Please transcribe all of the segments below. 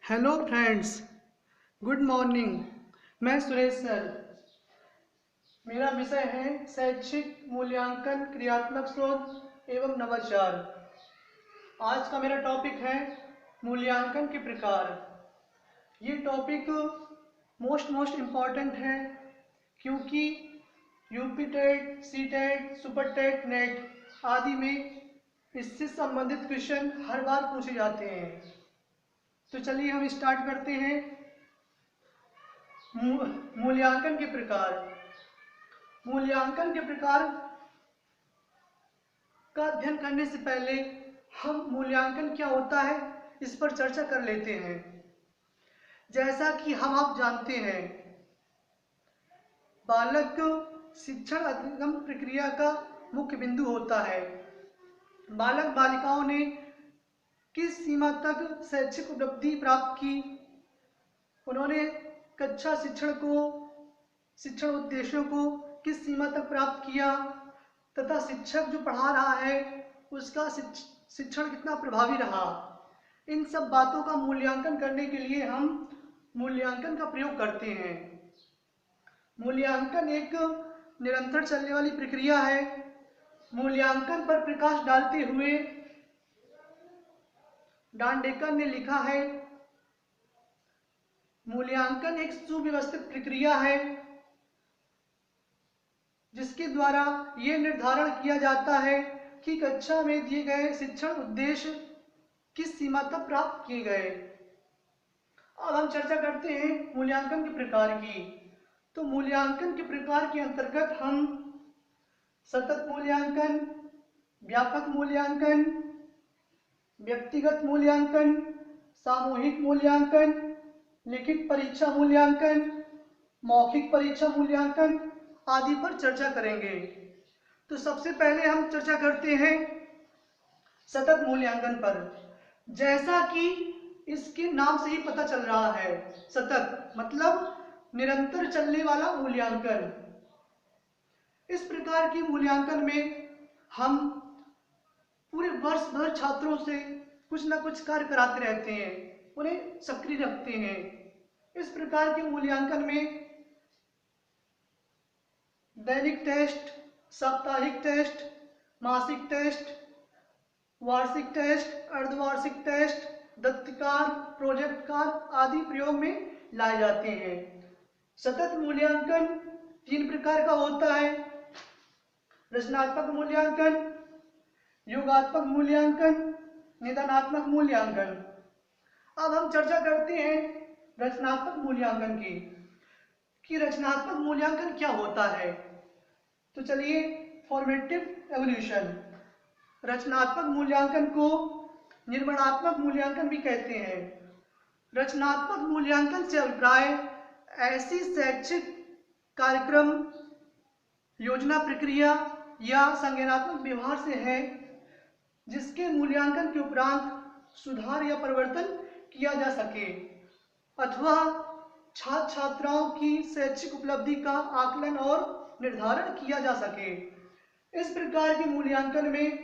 Hello friends, good morning. मैं Suresh sir. मेरा विषय है शैक्षिक मूल्यांकन, क्रियात्मक शोध एवं नवाचार। आज का मेरा टॉपिक है मूल्यांकन के प्रकार। ये टॉपिक मोस्ट इम्पॉर्टेंट है क्योंकि UP TET, C TET, super TET, NET आदि में इससे संबंधित क्वेश्चन हर बार पूछे जाते हैं। तो चलिए हम स्टार्ट करते हैं। मूल्यांकन के प्रकार। मूल्यांकन के प्रकार का अध्ययन करने से पहले हम मूल्यांकन क्या होता है इस पर चर्चा कर लेते हैं। जैसा कि आप जानते हैं, बालक शिक्षण अधिगम प्रक्रिया का मुख्य बिंदु होता है। बालक बालिकाओं ने किस सीमा तक शैक्षिक उपलब्धि प्राप्त की, उन्होंने कक्षा शिक्षण उद्देश्यों को किस सीमा तक प्राप्त किया तथा शिक्षक जो पढ़ा रहा है उसका शिक्षण कितना प्रभावी रहा। इन सब बातों का मूल्यांकन करने के लिए हम मूल्यांकन का प्रयोग करते हैं। मूल्यांकन एक निरंतर चलने वाली प्रक्रिया है। मूल्यांकन पर प्रकाश डालते हुए डांडेकर ने लिखा है, मूल्यांकन एक सुव्यवस्थित प्रक्रिया है जिसके द्वारा यह निर्धारण किया जाता है कि कक्षा में दिए गए शिक्षण उद्देश्य किस सीमा तक प्राप्त किए गए। अब हम चर्चा करते हैं मूल्यांकन के प्रकार की। तो मूल्यांकन के प्रकार के अंतर्गत हम सतत मूल्यांकन, व्यापक मूल्यांकन, व्यक्तिगत मूल्यांकन, सामूहिक मूल्यांकन, लिखित परीक्षा मूल्यांकन, मौखिक परीक्षा मूल्यांकन आदि पर चर्चा करेंगे। तो सबसे पहले हम चर्चा करते हैं सतत मूल्यांकन पर। जैसा कि इसके नाम से ही पता चल रहा है, सतत मतलब निरंतर चलने वाला मूल्यांकन। इस प्रकार के मूल्यांकन में हम पूरे वर्ष भर छात्रों से कुछ ना कुछ कार्य कराते रहते हैं, उन्हें सक्रिय रखते हैं। इस प्रकार के मूल्यांकन में दैनिक टेस्ट, साप्ताहिक टेस्ट, मासिक टेस्ट, वार्षिक टेस्ट, अर्धवार्षिक टेस्ट, दत्तकार, प्रोजेक्ट कार्य आदि प्रयोग में लाए जाते हैं। सतत मूल्यांकन 3 प्रकार का होता है: रचनात्मक मूल्यांकन, योगात्मक मूल्यांकन, निदानात्मक मूल्यांकन। अब हम चर्चा करते हैं रचनात्मक मूल्यांकन की कि रचनात्मक मूल्यांकन क्या होता है। तो चलिए, फॉर्मेटिव एवोल्यूशन। रचनात्मक मूल्यांकन को निर्माणात्मक मूल्यांकन भी कहते हैं। रचनात्मक मूल्यांकन से अभिप्राय ऐसी शैक्षिक कार्यक्रम, योजना, प्रक्रिया या संज्ञानात्मक व्यवहार से है जिसके मूल्यांकन के उपरांत सुधार या परिवर्तन किया जा सके अथवा छात्र छात्राओं की शैक्षिक उपलब्धि का आकलन और निर्धारण किया जा सके। इस प्रकार के मूल्यांकन में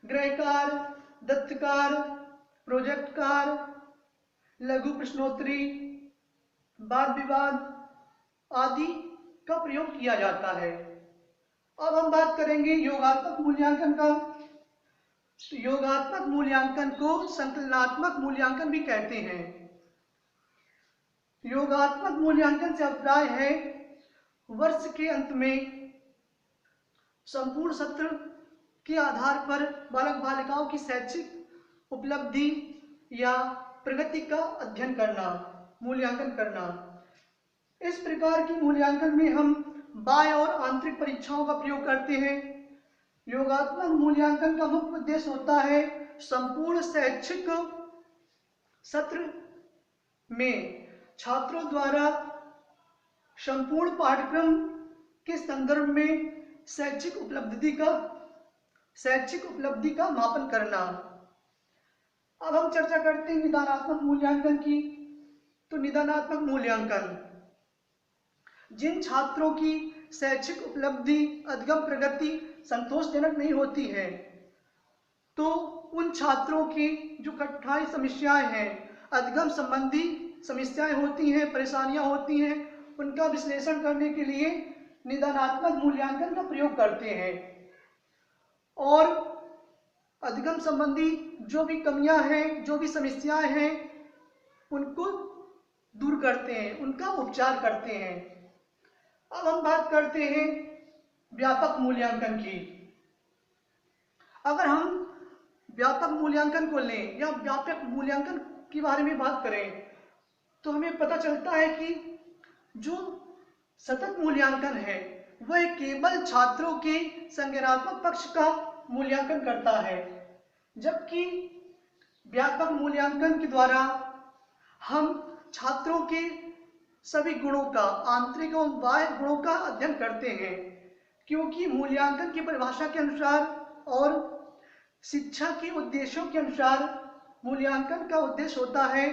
गृह कार्य, दत्तकार, प्रोजेक्ट कार्य, लघु प्रश्नोत्तरी, वाद विवाद आदि का प्रयोग किया जाता है। अब हम बात करेंगे योगात्मक मूल्यांकन का। योगात्मक मूल्यांकन को संकलनात्मक मूल्यांकन भी कहते हैं। योगात्मक मूल्यांकन से अभिप्राय है वर्ष के अंत में संपूर्ण सत्र के आधार पर बालक बालिकाओं की शैक्षिक उपलब्धि या प्रगति का अध्ययन करना, मूल्यांकन करना। इस प्रकार की मूल्यांकन में हम बाह्य और आंतरिक परीक्षाओं का प्रयोग करते हैं। योगात्मक मूल्यांकन का मुख्य उद्देश्य होता है संपूर्ण शैक्षिक सत्र में छात्रों द्वारा संपूर्ण पाठ्यक्रम के संदर्भ में शैक्षिक उपलब्धि का मापन करना। अब हम चर्चा करते हैं निदानात्मक मूल्यांकन की। तो निदानात्मक मूल्यांकन जिन छात्रों की शैक्षिक उपलब्धि, अधिगम प्रगति संतोषजनक नहीं होती है, तो उन छात्रों की जो कठिनाई समस्याएं हैं अधिगम संबंधी समस्याएं होती हैं, परेशानियां होती हैं, उनका विश्लेषण करने के लिए निदानात्मक मूल्यांकन का प्रयोग करते हैं और अधिगम संबंधी जो भी कमियां हैं, जो भी समस्याएं हैं, उनको दूर करते हैं, उनका उपचार करते हैं। अब हम बात करते हैं व्यापक मूल्यांकन की। अगर हम व्यापक मूल्यांकन को लें या व्यापक मूल्यांकन के बारे में बात करें तो हमें पता चलता है कि जो सतत मूल्यांकन है वह केवल छात्रों के संज्ञानात्मक पक्ष का मूल्यांकन करता है, जबकि व्यापक मूल्यांकन के द्वारा हम छात्रों के सभी गुणों का, आंतरिक एवं बाह्य गुणों का अध्ययन करते हैं, क्योंकि मूल्यांकन की परिभाषा के अनुसार और शिक्षा के उद्देश्यों के अनुसार मूल्यांकन का उद्देश्य होता है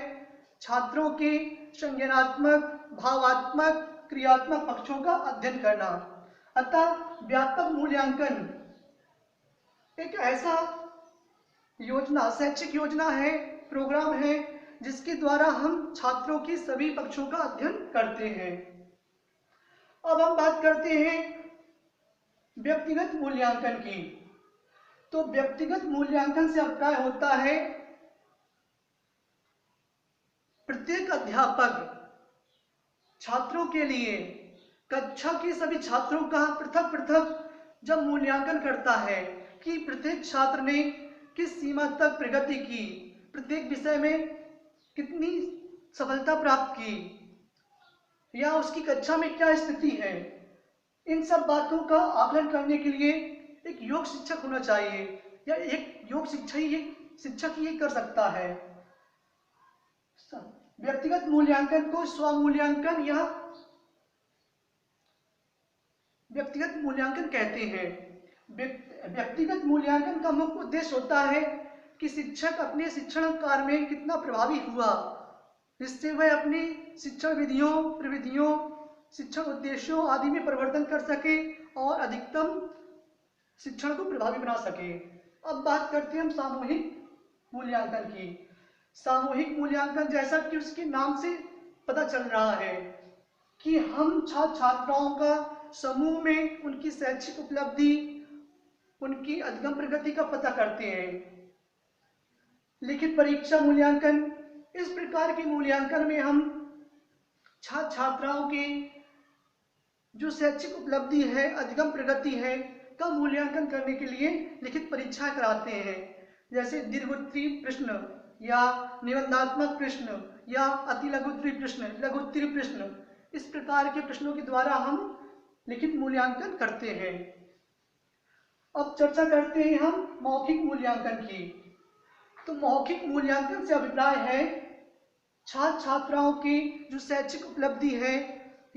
छात्रों के संज्ञानात्मक, भावात्मक, क्रियात्मक पक्षों का अध्ययन करना। अतः व्यापक मूल्यांकन एक ऐसा योजना, शैक्षिक योजना है, प्रोग्राम है, जिसके द्वारा हम छात्रों के सभी पक्षों का अध्ययन करते हैं। अब हम बात करते हैं व्यक्तिगत मूल्यांकन की। तो व्यक्तिगत मूल्यांकन से अभिप्राय होता है प्रत्येक अध्यापक छात्रों के लिए कक्षा के सभी छात्रों का पृथक पृथक जब मूल्यांकन करता है कि प्रत्येक छात्र ने किस सीमा तक प्रगति की, प्रत्येक विषय में कितनी सफलता प्राप्त की, या उसकी कक्षा में क्या स्थिति है, इन सब बातों का आकलन करने के लिए एक योग शिक्षक होना चाहिए, या एक योग शिक्षक ही कर सकता है। व्यक्तिगत मूल्यांकन को स्वमूल्यांकन या व्यक्तिगत मूल्यांकन कहते हैं। व्यक्तिगत मूल्यांकन का मुख्य उद्देश्य होता है कि शिक्षक अपने शिक्षण कार्य में कितना प्रभावी हुआ, जिससे वह अपनी शिक्षण विधियों, प्रविधियों, शिक्षण उद्देश्यों आदि में परिवर्तन कर सके और अधिकतम शिक्षण को प्रभावी बना सके। अब बात करते हैं हम सामूहिक मूल्यांकन की। सामूहिक मूल्यांकन, जैसा कि उसके नाम से पता चल रहा है कि हम छात्र छात्राओं का समूह में उनकी शैक्षिक उपलब्धि, उनकी अधिगम प्रगति का पता करते हैं। लिखित परीक्षा मूल्यांकन, इस प्रकार के मूल्यांकन में हम छात्र छात्राओं के जो शैक्षिक उपलब्धि है, अधिगम प्रगति है, का मूल्यांकन करने के लिए लिखित परीक्षा कराते हैं, जैसे दीर्घोत्तरीय प्रश्न या निबंधात्मक प्रश्न या अति लघुत्तरीय प्रश्न, लघुत्तरीय प्रश्न। इस प्रकार के प्रश्नों के द्वारा हम लिखित मूल्यांकन करते हैं। अब चर्चा करते हैं हम मौखिक मूल्यांकन की। तो मौखिक मूल्यांकन से अभिप्राय है छात्र छात्राओं की जो शैक्षिक उपलब्धि है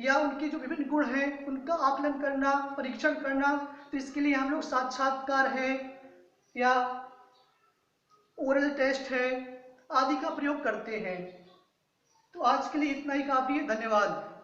या उनके जो विभिन्न गुण हैं उनका आकलन करना, परीक्षण करना। तो इसके लिए हम लोग साक्षात्कार है या ओरल टेस्ट है आदि का प्रयोग करते हैं। तो आज के लिए इतना ही काफी है। धन्यवाद।